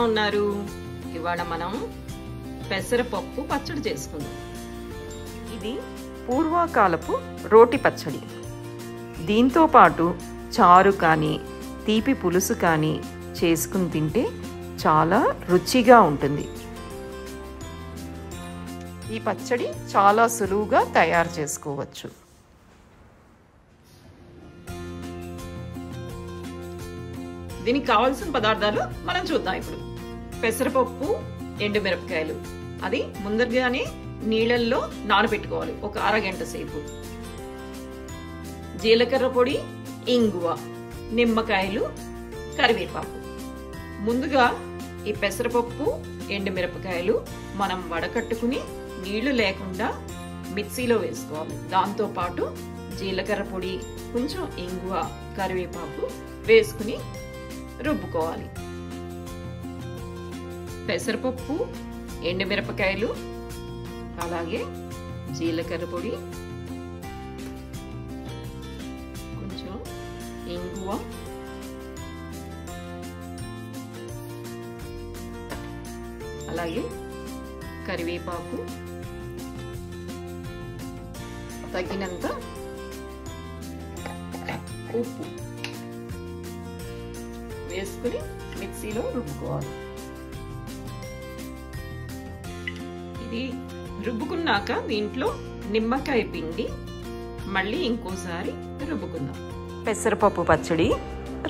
ఉన్నారు? ఇవాళ మనం పెసరపప్పు పచ్చడి చేసుకుందాం. ఇది పూర్వకాలపు రోటి పచ్చడి. దీంతో పాటు చారు కానీ తీపి పులుసు కానీ చేసుకుని తింటే చాలా రుచిగా ఉంటుంది. ఈ పచ్చడి చాలా సులువుగా తయారు చేసుకోవచ్చు. దీనికి కావాల్సిన పదార్థాలు మనం చూద్దాం ఇప్పుడు. పెసరపప్పు, ఎండుమిరపకాయలు, అది ముందరగానే నీళ్ళల్లో నానబెట్టుకోవాలి ఒక అరగంట సేపు. జీలకర్ర పొడి, ఇంగువ, నిమ్మకాయలు, కరివేపాకు. ముందుగా ఈ పెసరపప్పు, ఎండుమిరపకాయలు మనం వడకట్టుకుని నీళ్లు లేకుండా మిక్సీలో వేసుకోవాలి. దాంతో పాటు జీలకర్ర పొడి, కొంచెం ఇంగువ, కరివేపాకు వేసుకుని రుబ్బుకోవాలి. పెసరపప్పు, ఎండుమిరపకాయలు, అలాగే జీలకర్ర పొడి, కొంచెం ఇంగువ, అలాగే కరివేపాకు, తగినంత ఉప్పు వేసుకుని మిక్సీలో రుబ్బుకోవాలి. ఇది రుబ్బుకున్నాక దీంట్లో నిమ్మకాయ పిండి మళ్ళీ ఇంకోసారి రుబ్బుకుందాం. పెసరపప్పు పచ్చడి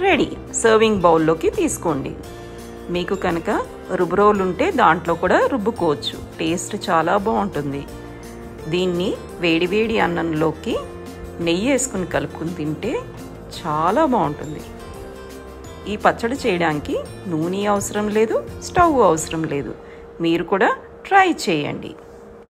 రెడీ. సర్వింగ్ బౌల్లోకి తీసుకోండి. మీకు కనుక రుబ్బురోలు ఉంటే దాంట్లో కూడా రుబ్బుకోవచ్చు. టేస్ట్ చాలా బాగుంటుంది. దీన్ని వేడివేడి అన్నంలోకి నెయ్యి వేసుకుని కలుపుకుని తింటే చాలా బాగుంటుంది. ఈ పచ్చడి చేయడానికి నూనె అవసరం లేదు, స్టవ్ అవసరం లేదు. మీరు కూడా ట్రై చేయండి.